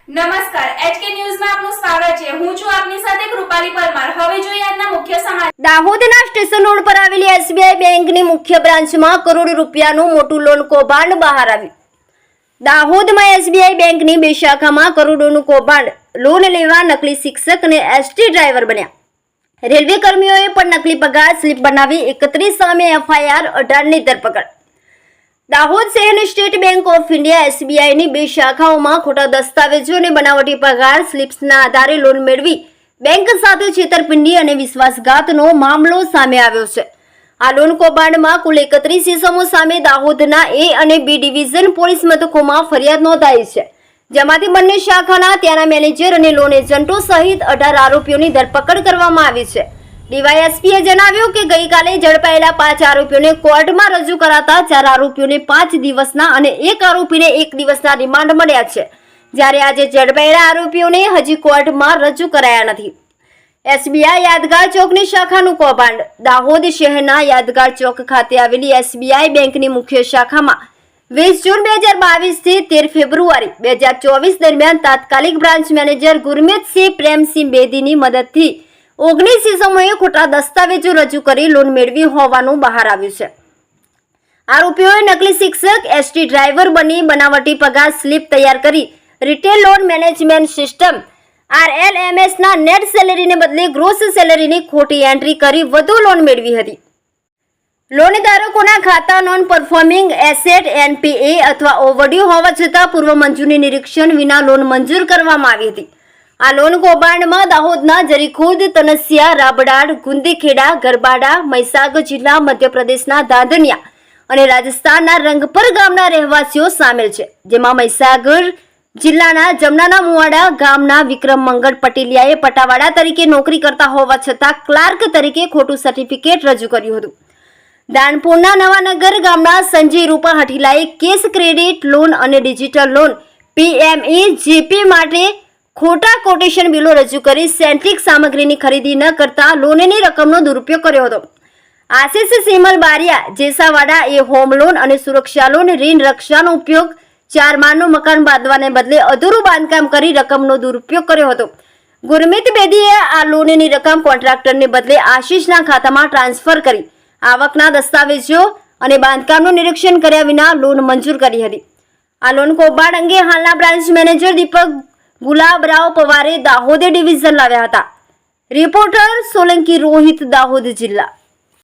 નમસ્કાર એચકે ન્યૂઝમાં આપનું સ્વાગત છે। હું છું આપની સાથે કૃપાલી પરમાર। હવે જોઈએ આજના મુખ્ય સમાચાર। દાહોદના સ્ટેશન રોડ પર આવેલી એસબીઆઈ બેંકની મુખ્ય બ્રાન્ચમાં કરોડ રૂપિયાનું મોટું લોન કૌભાંડ બહાર આવ્યું। દાહોદમાં એસબીઆઈ બેંકની બે શાખામાં કરોડોનું કૌભાંડ। લોન લેવા નકલી શિક્ષક અને એસટી ડ્રાઈવર બન્યા। રેલવે કર્મીઓએ પણ નકલી પગાર સ્લીપ બનાવી 31 સામે એફઆઈઆર 18ની ધરપકડ। દાહોદ શહેરની સ્ટેટ બેંક ઓફ ઇન્ડિયા એસબીઆઈની બે શાખાઓમાં ખોટા દસ્તાવેજો અને બનાવટી પગાર સ્લિપ્સના આધારે લોન મેળવી બેંક સાથે છેતરપિંડી અને વિશ્વાસઘાતનો મામલો સામે આવ્યો છે। આ લોન કૌભાંડમાં કુલ 31 ઇસમો સામે દાહોદના એ અને બી ડિવિઝન પોલીસ મથકોમાં ફરિયાદ નોંધાઈ છે, જેમાંથી બંને શાખાના ત્યાંના મેનેજર અને લોન એજન્ટો સહિત 18 આરોપીઓની ધરપકડ કરવામાં આવી છે। ડીવાયએસપીએ જણાવ્યું કે ગઈકાલે ઝડપાયેલા 5 આરોપીઓને કોર્ટમાં રજૂ કરાતા 4 આરોપીઓને 5 દિવસના અને 1 આરોપીને 1 દિવસના રિમાન્ડ મળ્યા છે, જ્યારે આજે ઝડપાયેલા આરોપીઓને હજી કોર્ટમાં રજૂ કરાયા નથી। એસબીઆઈ યાદગાર ચોકની શાખાનું કૌભાંડ। દાહોદ શહેરના યાદગાર ચોક ખાતે આવેલી એસબીઆઈ બેંકની મુખ્ય શાખામાં 20 જૂન 2022 થી 13 ફેબ્રુઆરી 2024 દરમિયાન તાત્કાલિક બ્રાન્ચ મેનેજર ગુરમીતસિંહ પ્રેમસિંહ બેદીની મદદથી 19 ઇસમોએ ખોટા દસ્તાવેજો રજૂ કરી લોન મેળવી હોવાનું બહાર આવ્યું છે। આરોપીઓએ નકલી શિક્ષક, એસટી ડ્રાઈવર બની બનાવટી પગાર સ્લીપ તૈયાર કરી retail loan management system RLMS ના નેટ સેલેરીને બદલે ગ્રોસ સેલેરીની ખોટી એન્ટ્રી કરી વધુ લોન મેળવી હતી। લોન ધારકોના ખાતા નોન પરફોર્મિંગ એસેટ NPA અથવા ઓવરડ્યુ હોવા છતાં પૂર્વ મંજૂરી નિરીક્ષણ વિના લોન મંજૂર કરવામાં આવી હતી। આ લોન કૌભાંડમાં દાહોદના જરીખુદ, તનસિયા, રાબડાડ, ગુંદીખેડા, ગરબાડા, મહીસાગર જિલ્લા, મધ્યપ્રદેશના ધાંધનિયા અને રાજસ્થાનના રંગપર ગામના રહેવાસીઓ સામેલ છે, જેમાં મહીસાગર જિલ્લાના જમનાના મુવાડા ગામના વિક્રમ મંગળ પટેલિયાએ પટાવાડા તરીકે નોકરી કરતા હોવા છતાં ક્લાર્ક તરીકે ખોટું સર્ટિફિકેટ રજૂ કર્યું હતું। દાનપુરના નવાનગર ગામના સંજય રૂપા હઠીલાએ કેશ ક્રેડિટ લોન અને ડિજિટલ લોન PME-GP માટે ખોટા કોટેશન બિલો રજૂ કરી સેન્ટ્રિક સામગ્રીની ખરીદી ન કરતા લોનની રકમનો દુરુપયોગ કર્યો હતો। આશિષ સિમલ બારિયા જેસાવાડા એ હોમ લોન અને સુરક્ષા લોન ઋણ રક્ષાનો ઉપયોગ 4 માળનું મકાન બાંધવાને બદલે અધૂરું બાંધકામ કરી રકમનો દુરુપયોગ કર્યો હતો। ગુરમીત બેદીએ આ લોનની રકમ કોન્ટ્રાક્ટરને બદલે આશિષના ખાતામાં ટ્રાન્સફર કરી આવકના દસ્તાવેજો અને બાંધકામનું નિરીક્ષણ કર્યા વિના લોન મંજૂર કરી હતી। આ લોન કૌભાંડ અંગે હાલના બ્રાન્ચ મેનેજર દીપક ગુલાબરાવ પવારે દાહોદ ડિવિઝન લાવ્યા હતા। રિપોર્ટર સોલંકી રોહિત, દાહોદ જિલ્લા।